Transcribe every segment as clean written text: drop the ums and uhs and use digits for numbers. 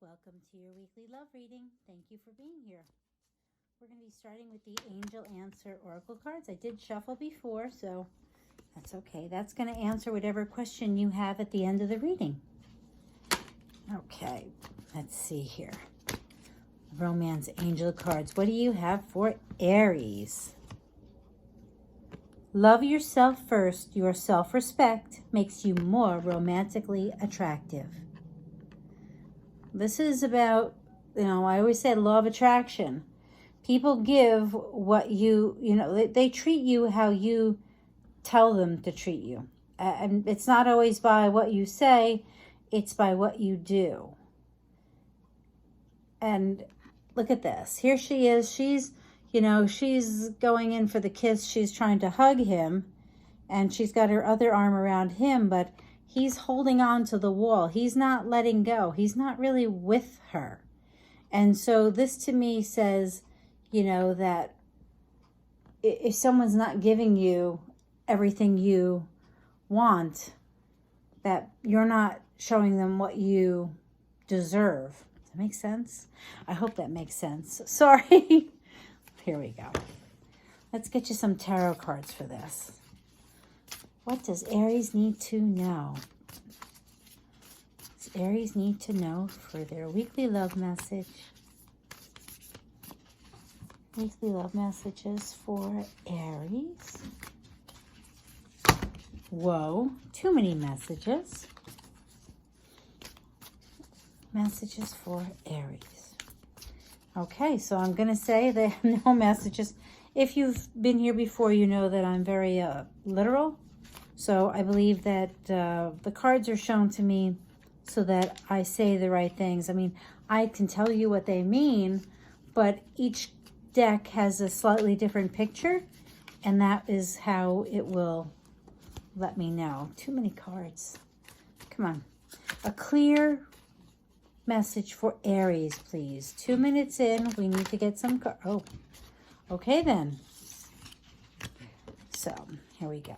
Welcome to your weekly love reading. Thank you for being here. We're going to be starting with the Angel Answer Oracle cards. I did shuffle before, so that's okay. That's going to answer whatever question you have at the end of the reading. Okay, let's see here. Romance Angel cards. What do you have for Aries? Love yourself first. Your self-respect makes you more romantically attractive. This is about, I always say law of attraction. People give what they treat you how you tell them to treat you. And it's not always by what you say, it's by what you do. And look at this. Here she is. She's going in for the kiss. She's trying to hug him, and she's got her other arm around him, but he's holding on to the wall. He's not letting go. He's not really with her. And so this to me says, that if someone's not giving you everything you want, that you're not showing them what you deserve. Does that make sense? I hope that makes sense. Sorry. Here we go. Let's get you some tarot cards for this. What does Aries need to know? Does Aries need to know for their weekly love message? Weekly love messages for Aries. Whoa, too many messages. Messages for Aries. Okay, so I'm going to say they have no messages. If you've been here before, you know that I'm very literal. So I believe that the cards are shown to me so that I say the right things. I mean, I can tell you what they mean, but each deck has a slightly different picture, and that is how it will let me know. Too many cards. Come on. A clear message for Aries, please. 2 minutes in. We need to get some cards. Oh, okay then. So, here we go.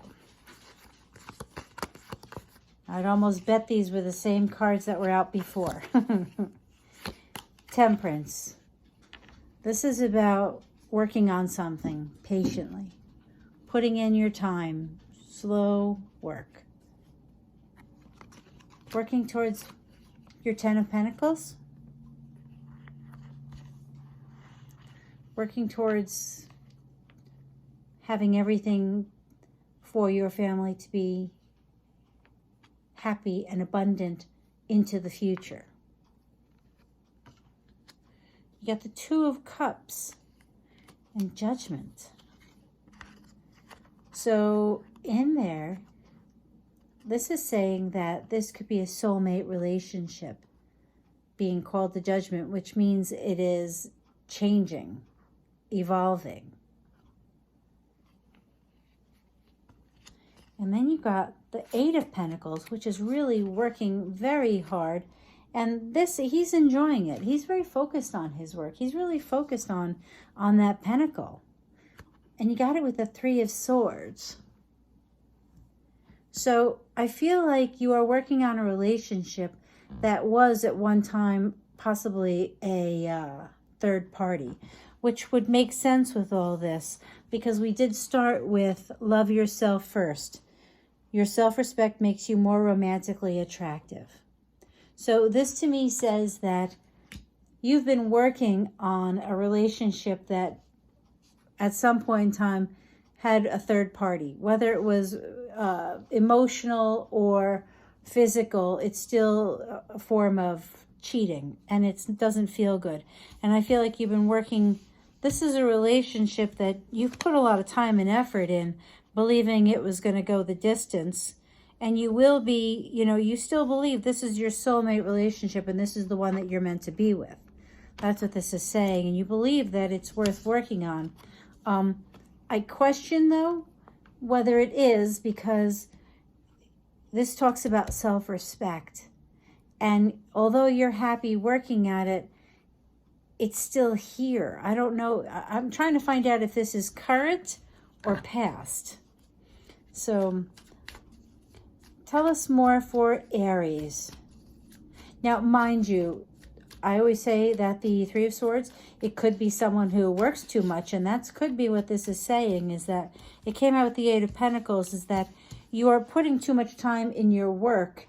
I'd almost bet these were the same cards that were out before. Temperance. This is about working on something patiently. Putting in your time. Slow work. Working towards your 10 of Pentacles. Working towards having everything for your family to be happy and abundant into the future. You got the 2 of Cups and Judgment. So in there, this is saying that this could be a soulmate relationship being called the Judgment, which means it is changing, evolving. And then you got the 8 of Pentacles, which is really working very hard. And he's enjoying it. He's very focused on his work. He's really focused on that pentacle. And you got it with the 3 of Swords. So I feel like you are working on a relationship that was at one time possibly a third party, which would make sense with all this, because we did start with love yourself first. Your self-respect makes you more romantically attractive. So this to me says that you've been working on a relationship that at some point in time had a third party, whether it was emotional or physical. It's still a form of cheating, and it doesn't feel good. And I feel like you've been working, this is a relationship that you've put a lot of time and effort in, believing it was going to go the distance. And you will be, you still believe this is your soulmate relationship and this is the one that you're meant to be with. That's what this is saying. And you believe that it's worth working on. I question, though, whether it is, because this talks about self-respect. And although you're happy working at it, it's still here. I don't know. I'm trying to find out if this is current or past. So tell us more for Aries. Now, mind you, I always say that the Three of Swords, it could be someone who works too much, and that could be what this is saying, is that it came out with the Eight of Pentacles, is that you are putting too much time in your work,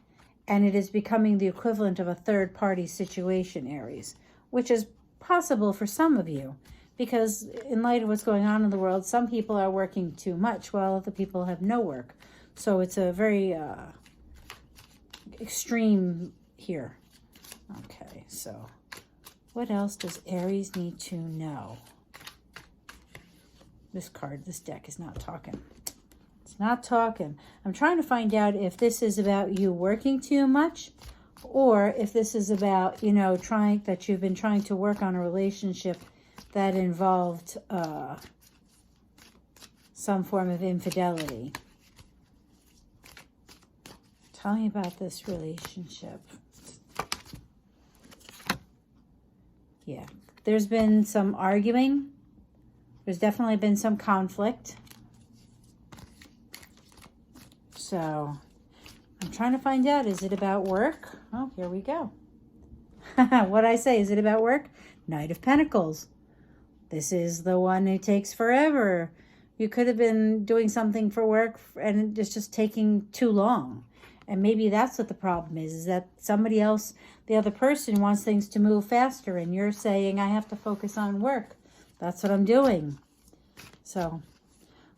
and it is becoming the equivalent of a third-party situation, Aries, which is possible for some of you, because in light of what's going on in the world, some people are working too much while other people have no work. So it's a very extreme here. Okay, so what else does Aries need to know? This card, this deck is not talking. It's not talking. I'm trying to find out if this is about you working too much, or if this is about, you know, you've been trying to work on a relationship that involved some form of infidelity. Tell me about this relationship. Yeah, there's been some arguing. There's definitely been some conflict. So I'm trying to find out, is it about work? Oh, here we go. What I say, is it about work? Knight of Pentacles. This is the one who takes forever. You could have been doing something for work and it's just taking too long. And maybe that's what the problem is that somebody else, the other person, wants things to move faster, and you're saying, I have to focus on work. That's what I'm doing. So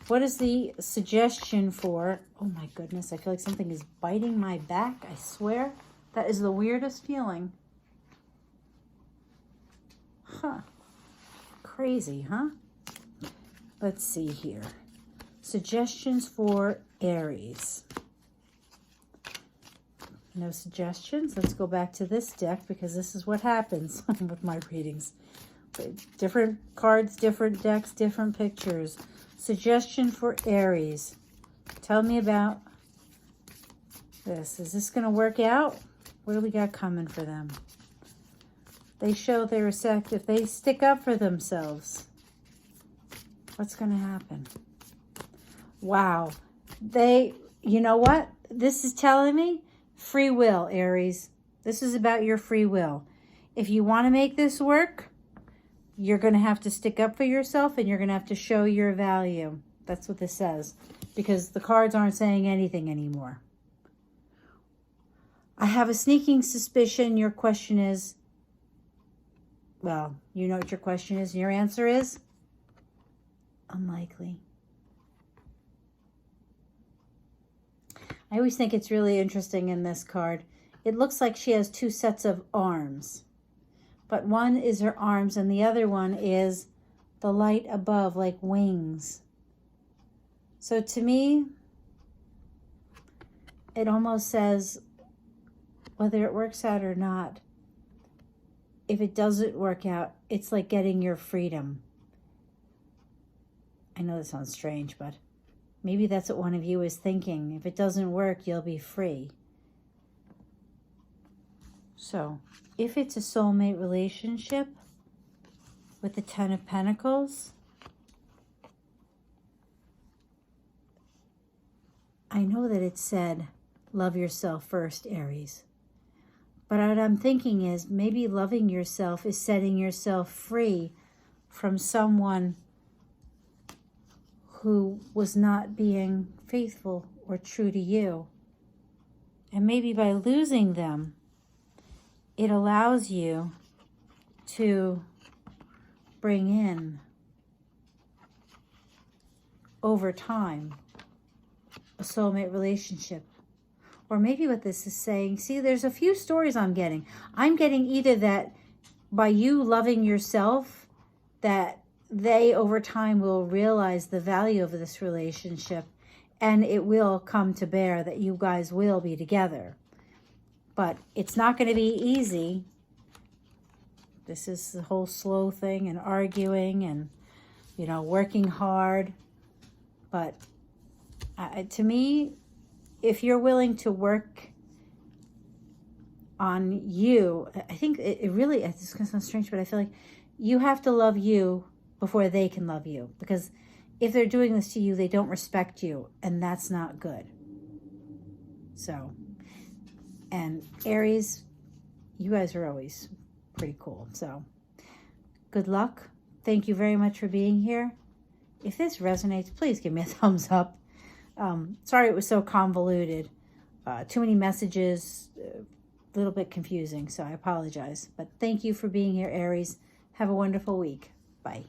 what is the suggestion for, oh my goodness, I feel like something is biting my back. I swear, that is the weirdest feeling. Huh. Crazy, huh? Let's see here. Suggestions for Aries. No suggestions. Let's go back to this deck, because this is what happens with my readings. Different cards, different decks, different pictures. Suggestion for Aries. Tell me about this. Is this going to work out? What do we got coming for them? They show their respect. If they stick up for themselves, what's going to happen? Wow. You know what? This is telling me free will, Aries. This is about your free will. If you want to make this work, you're going to have to stick up for yourself, and you're going to have to show your value. That's what this says, because the cards aren't saying anything anymore. I have a sneaking suspicion your question is, well, you know what your question is, and your answer is unlikely. I always think it's really interesting in this card. It looks like she has two sets of arms, but one is her arms and the other one is the light above, like wings. So to me, it almost says, whether it works out or not, if it doesn't work out, it's like getting your freedom. I know this sounds strange, but maybe that's what one of you is thinking. If it doesn't work, you'll be free. So, if it's a soulmate relationship with the Ten of Pentacles, I know that it said, love yourself first, Aries. But what I'm thinking is, maybe loving yourself is setting yourself free from someone who was not being faithful or true to you. And maybe by losing them, it allows you to bring in, over time, a soulmate relationship. Or maybe what this is saying, see, there's a few stories I'm getting. I'm getting either that by you loving yourself, that they over time will realize the value of this relationship, and it will come to bear that you guys will be together. But it's not going to be easy. This is the whole slow thing, and arguing and, you know, working hard. But to me, if you're willing to work on you, I think it really, it's going to sound strange, but I feel like you have to love you before they can love you. Because if they're doing this to you, they don't respect you, and that's not good. So, and Aries, you guys are always pretty cool. So good luck. Thank you very much for being here. If this resonates, please give me a thumbs up. Sorry it was so convoluted. Too many messages, a little bit confusing, so I apologize. But thank you for being here, Aries. Have a wonderful week. Bye.